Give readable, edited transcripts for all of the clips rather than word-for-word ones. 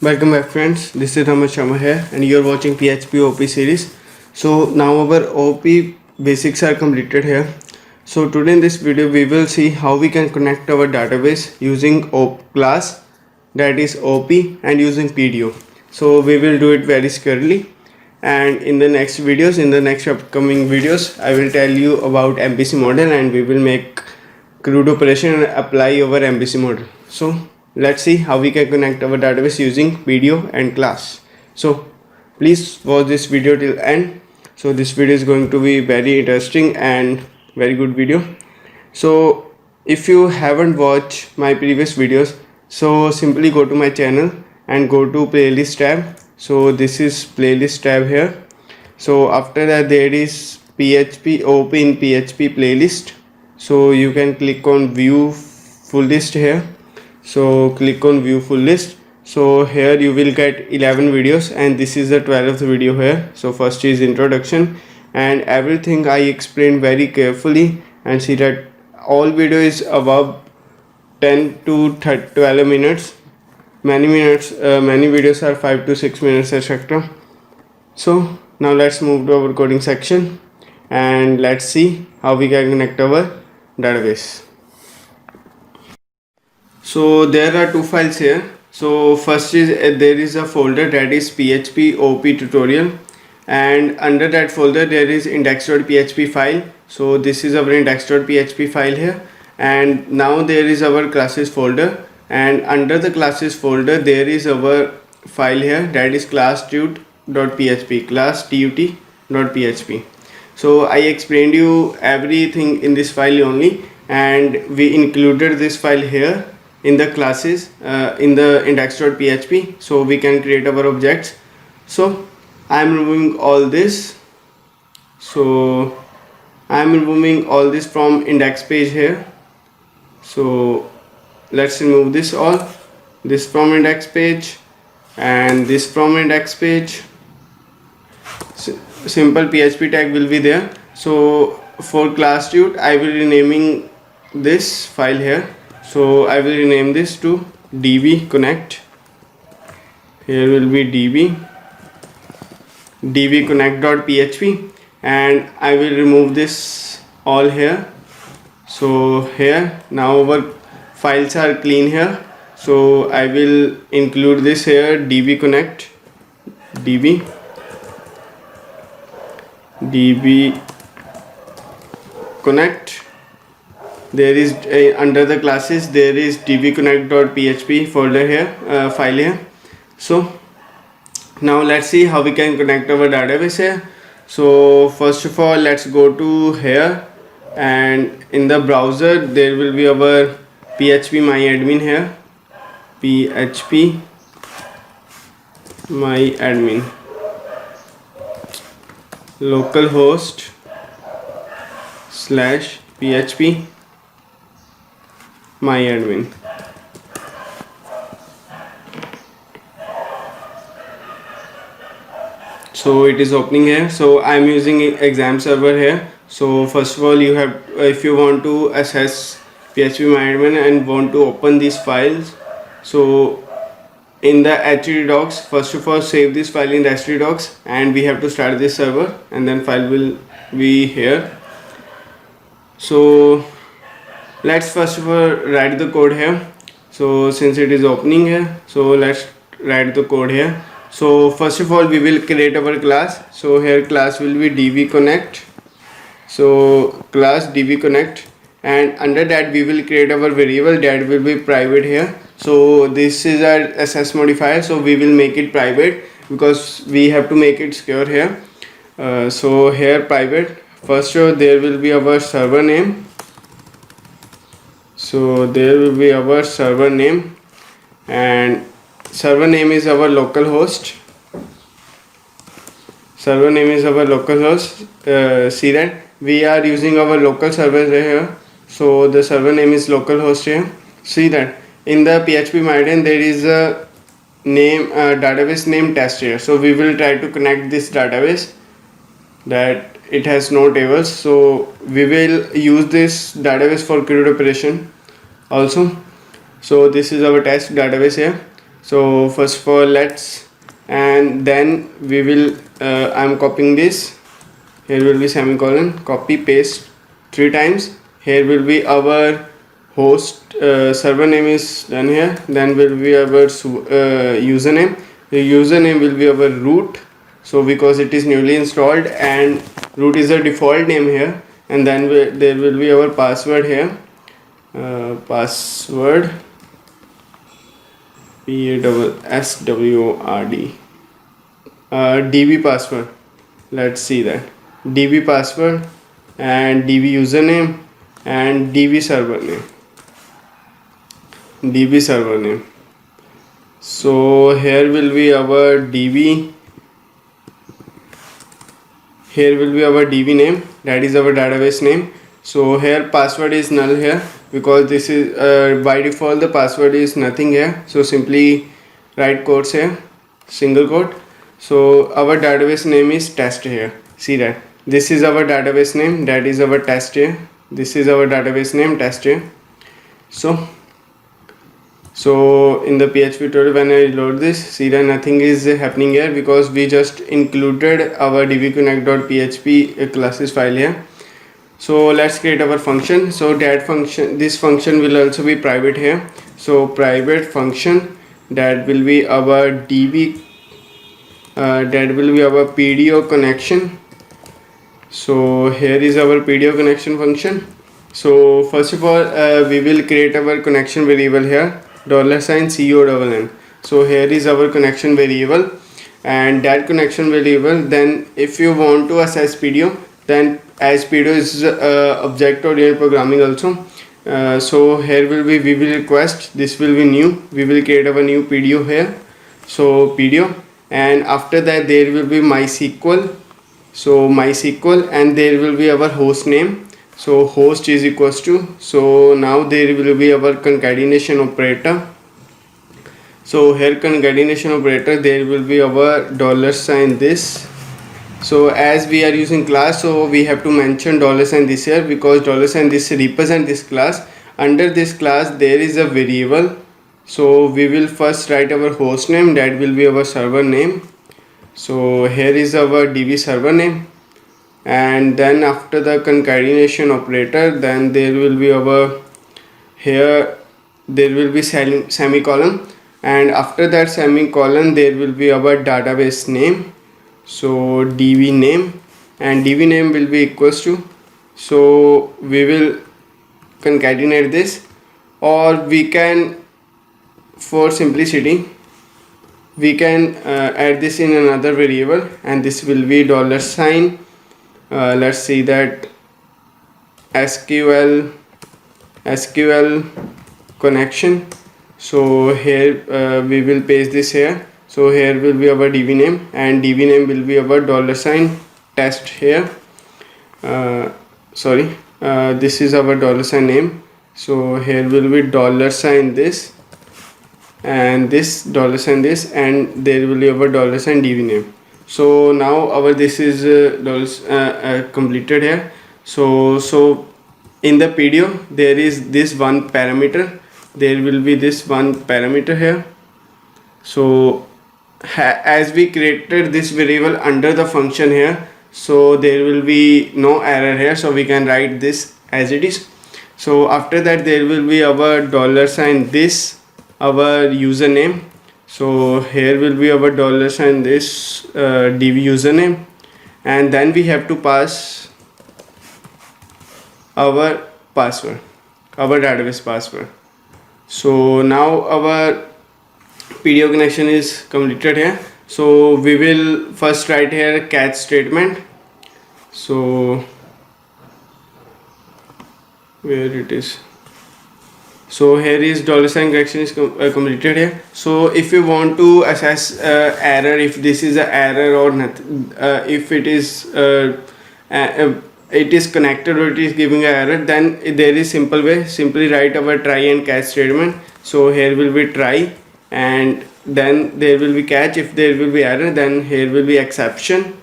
Welcome back friends, this is Ramesh Sharma here and you are watching PHP OP series. So now our OP basics are completed here. So today in this video we will see how we can connect our database using OP class, that is OP, and using PDO. So we will do it very securely, and in the next upcoming videos I will tell you about MVC model and we will make CRUD operation and apply our MVC model. So let's see how we can connect our database using PDO and class. So please watch this video till end. So this video is going to be very interesting and very good video. So if you haven't watched my previous videos, so simply go to my channel and go to playlist tab. So this is playlist tab here. So after that there is PHP OP in PHP playlist. So you can click on view full list here. So click on view full list. So here you will get 11 videos and this is the 12th video here. So first is introduction and everything I explained very carefully, and see that all video is above 10 to 12 minutes. Many videos are 5 to 6 minutes, etc. So now let's move to our coding section and let's see how we can connect our database. So there are two files here. So first is there is a folder that is PHP OP tutorial, and under that folder there is index.php file. So this is our index.php file here, and now there is our classes folder, and under the classes folder there is our file here that is class.tut.php. So I explained you everything in this file only, and we included this file here in the classes in the index.php, so we can create our objects. So I am removing all this. So I am removing all this from index page here. So let's remove this from index page and this from index page. Simple PHP tag will be there. So for class tut I will renaming this file here. So I will rename this to db connect. Here will be db connect.php, and I will remove this all here. So here now our files are clean here. So I will include this here, db connect, db connect. There is under the classes there is dbconnect.php folder here, file here. So now let's see how we can connect our database here. So first of all let's go to here, and in the browser there will be our php myadmin here, php myadmin localhost / php myadmin. So it is opening here. So I am using exam server here. So first of all you have, if you want to access php myadmin and want to open these files, so in the htdocs, first of all save this file in the htdocs, and we have to start this server, and then file will be here. So let's first of all write the code here. So since it is opening here, so let's write the code here. So first of all we will create our class. So here class will be db connect. So class db connect, and under that we will create our variable that will be private here. So this is our SS modifier, so we will make it private because we have to make it secure here. So here private, first there will be our server name. So there will be our server name, and server name is our localhost. Server name is our localhost. See that we are using our local server here. So the server name is localhost here. See that in the PHP myadmin there is a name, database name test here. So we will try to connect this database that it has no tables. So we will use this database for CRUD operation also. So this is our test database here. So first of all, let's, and then we will I'm copying this. Here will be semicolon, copy paste 3 times. Here will be our host server name is done here. Then will be our username. The username will be our root, so because it is newly installed and root is a default name here. And then there will be our password here, password PASSWORD, DB password. Let's see that DB password and DB username and DB server name. So here will be our DB, here will be our DB name, that is our database name. So here password is null here, because this is by default the password is nothing here. So simply write quotes here, single quote. So our database name is test here. See that this is our database name, that is our test here. This is our database name, test here. So in the PHP tutorial, when I load this, see that nothing is happening here, because we just included our dbconnect.php classes file here. So let's create our function. So that function, this function will also be private here. So private function, that will be our db, that will be our PDO connection. So here is our PDO connection function. So first of all, we will create our connection variable here, $CONN. So here is our connection variable, and that connection variable, then if you want to access PDO, then as PDO is object oriented programming also. So here will be, we will request, this will be new, we will create our new PDO here. So PDO, and after that there will be MySQL. So MySQL, and there will be our host name. So host is equals to, so now there will be our concatenation operator. So here concatenation operator, there will be our $this. So as we are using class, so we have to mention $sign this here, because $sign this represent this class. Under this class there is a variable. So we will first write our host name, that will be our server name. So here is our DB server name, and then after the concatenation operator, then there will be our, here there will be semicolon, and after that semicolon there will be our database name. So DB name, and DB name will be equals to, so we will concatenate this, or we can, for simplicity, we can add this in another variable, and this will be $sign. Let's see that SQL connection. So here we will paste this here. So here will be our DB name, and DB name will be our $sign test here. This is our $sign name. So here will be $sign this, and this $sign this, and there will be our $sign DB name. So now our this is completed here. So in the PDO there is this one parameter, there will be this one parameter here. So as we created this variable under the function here, so there will be no error here, so we can write this as it is. So after that there will be our $sign this, our username. So here will be our $sign this DB username, and then we have to pass our password, our database password. So now our PDO connection is completed here. So we will first write here catch statement. So where it is, so here is $sign connection is completed here. So if you want to assess error, if this is an error or not, if it is connected or it is giving an error, then there is simple way, simply write our try and catch statement. So here will be try, and then there will be catch. If there will be error, then here will be exception,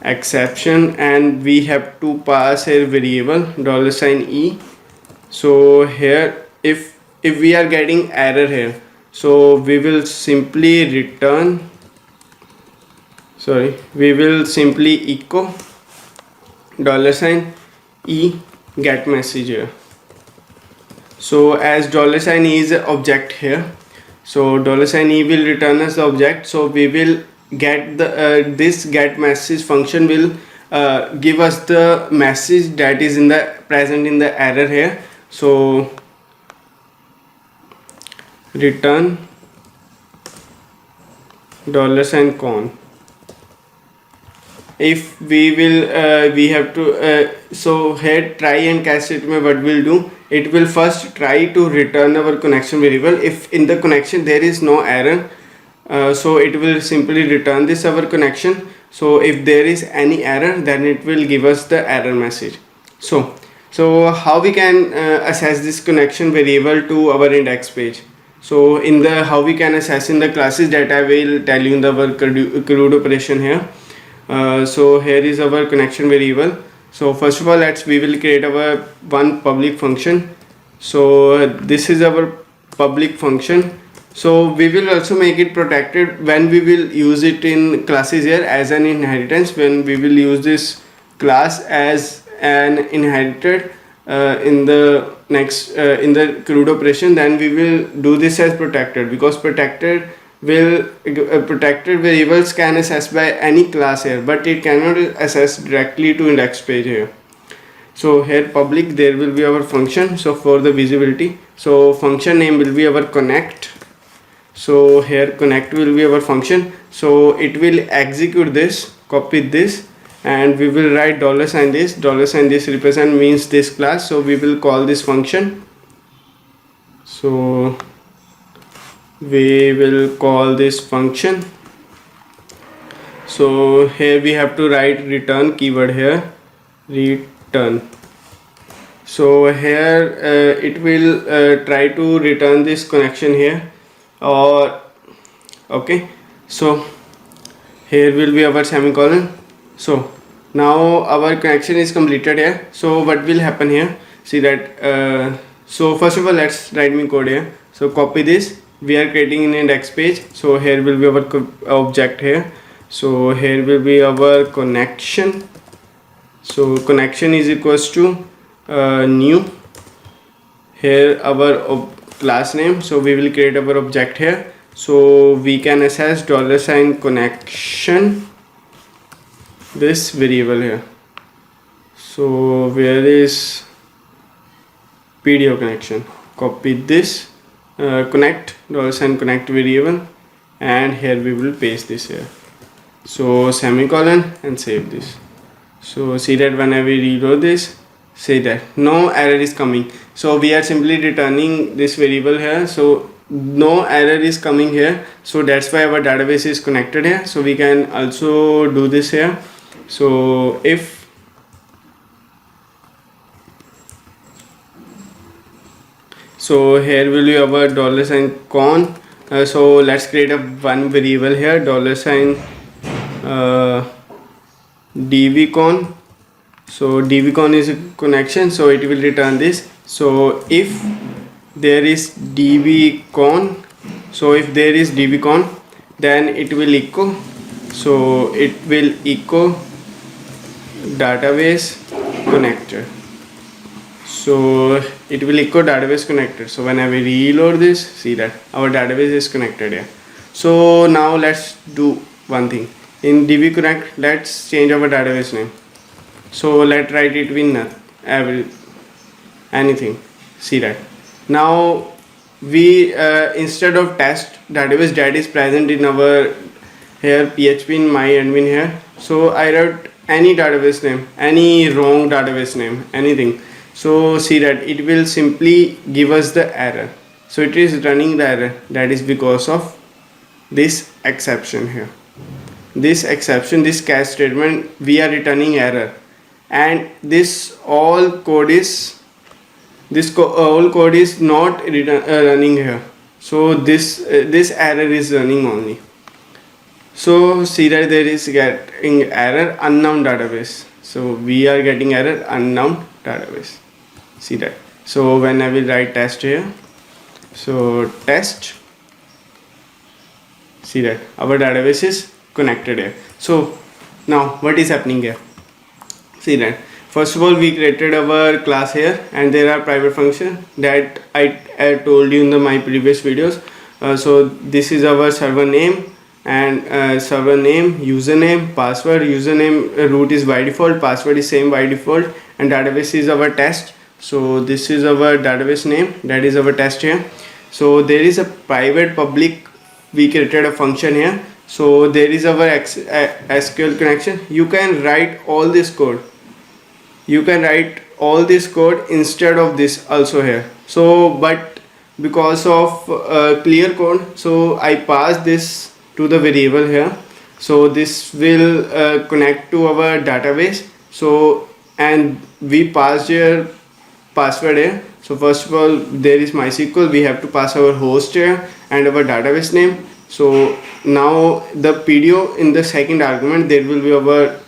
and we have to pass here variable $e. So here if we are getting error here, So we will simply return, we will simply echo $e get message here. So as $e is an object here, so $e will return as the object. So we will get the this get message function will give us the message that is in the present in the error here. So return $con. If we will we have to so here try and catch statement, what we'll do, it will first try to return our connection variable. If in the connection there is no error, so it will simply return this our connection. So if there is any error, then it will give us the error message. So how we can assess this connection variable to our index page? So in the how we can assess in the classes that I will tell you in the our CRUD operation here. So here is our connection variable. So first of all, we will create our one public function. So this is our public function. So we will also make it protected when we will use it in classes here as an inheritance. When we will use this class as an inherited in the next in the CRUD operation, then we will do this as protected, because protected variables can access by any class here, but it cannot access directly to index page here. So here public, there will be our function. So for the visibility, so function name will be our connect. So here connect will be our function. So it will execute this, copy this, and we will write $this. $this represent means this class. So we will call this function. So we will call this function. So here we have to write return keyword here, return. So here it will try to return this connection here, or okay. So here will be our semicolon. So now our connection is completed here. So what will happen here, see that so first of all, let's write me code here. So copy this, we are creating an index page. So here will be our object here. So here will be our connection. So connection is equals to new, here our class name. So we will create our object here. So we can access $connection, this variable here. So where is PDO connection? Copy this connect $connect variable, and here we will paste this here. So semicolon and save this. So see that whenever we reload this, say that no error is coming. So we are simply returning this variable here. So no error is coming here. So that's why our database is connected here. So we can also do this here. So if so here will be our $con. So let's create a one variable here, $dvcon. So dvcon is a connection, so it will return this. So if there is dvcon, so if there is dvcon, then it will echo. So it will echo database connector. So it will echo database connected. So when I will reload this, see that our database is connected here. So now let's do one thing. In dvconnect, let's change our database name. So let's write it with anything. See that now we instead of test database that is present in our here PHP in my admin here, so I wrote any database name, any wrong database name, anything. So see that it will simply give us the error. So it is running the error, that is because of this exception here. This exception, this catch statement, we are returning error, and this all code is not running here. So this error is running only. So see that there is getting error unknown database. So we are getting error unknown database. See that. So when I will write test here, so test See that our database is connected here. So now what is happening here? See that first of all we created our class here, and there are private functions that I told you in my previous videos. So this is our server name, and server name, username, password. Username root is by default, password is same by default, and database is our test. So this is our database name, that is our test here. So there is a private public, we created a function here. So there is our SQL connection. You can write all this code, you can write all this code instead of this also here. So but because of clear code, so I pass this to the variable here. So this will connect to our database. So and we pass your password here. So first of all there is MySQL, we have to pass our host here and our database name. So now the PDO, in the second argument there will be our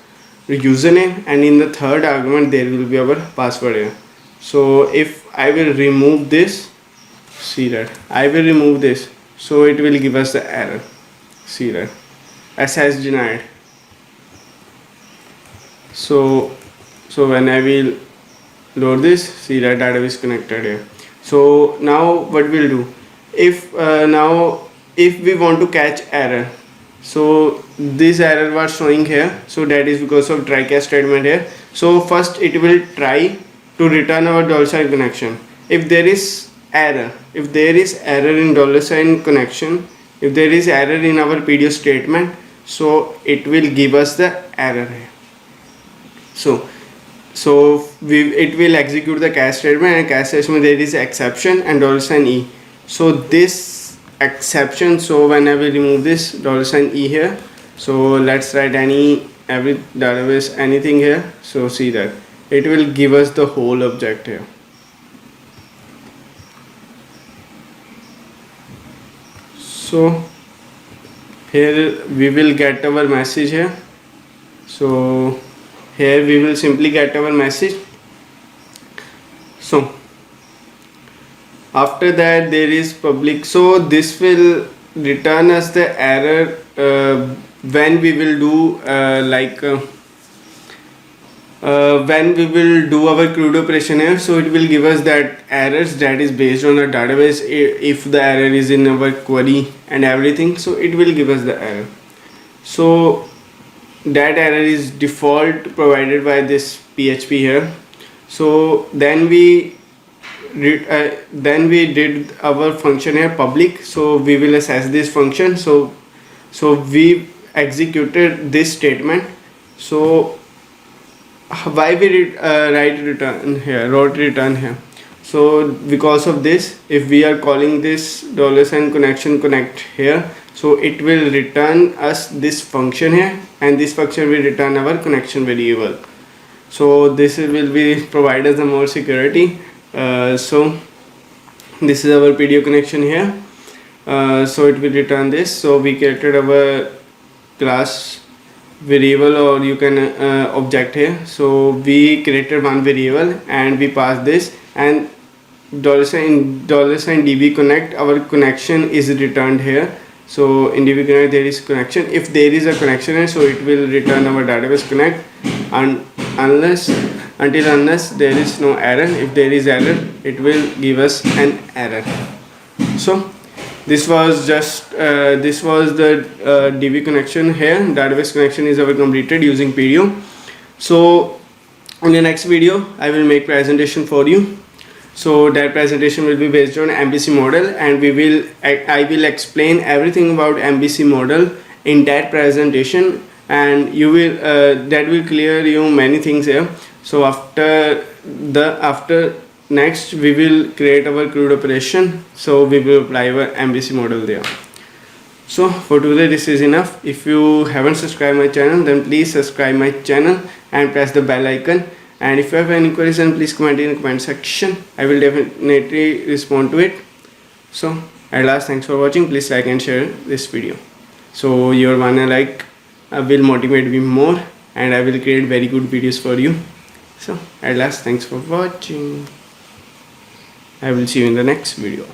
username, and in the third argument there will be our password here. So if I will remove this, see that I will remove this, so it will give us the error. See that access denied. So when I will load this, see that database connected here. So now what we'll do, if if we want to catch error, so this error was showing here, so that is because of try catch statement here. So first it will try to return our $ connection. If there is error, if there is error in $ connection, if there is error in our PDO statement, so it will give us the error here. So it will execute the catch statement, and catch statement there is exception and $e. So this exception, so when I will remove this $e here, so let's write every database anything here. So see that it will give us the whole object here. So here we will get our message here. So here we will simply get our message. So after that there is public, so this will return us the error when we will do when we will do our CRUD operation here. So it will give us that errors that is based on the database, if the error is in our query and everything, so it will give us the error. So that error is default provided by this PHP here. So then we did our function here public. So we will access this function. So we executed this statement. So why we wrote return here? So because of this, if we are calling this $connection connect here, so it will return us this function here, and this function will return our connection variable. So this will be provide us the more security. So this is our PDO connection here. So it will return this. So we created our class variable, or you can object here. So we created one variable and we passed this, and $db connect, our connection is returned here. So in db connect there is connection. If there is a connection here, so it will return our database connect, and unless there is no error. If there is error, it will give us an error. So this was just this was the DB connection here. Database connection is our completed using PDO. So in the next video I will make presentation for you. So that presentation will be based on MVC model, and I will explain everything about MVC model in that presentation, and you will that will clear you many things here. So after next we will create our CRUD operation. So we will apply our MVC model there. So for today this is enough. If you haven't subscribed my channel, then please subscribe my channel and press the bell icon. And if you have any queries, then please comment in the comment section. I will definitely respond to it. So at last, thanks for watching. Please like and share this video. So your one like will motivate me more, and I will create very good videos for you. So at last, thanks for watching. I will see you in the next video.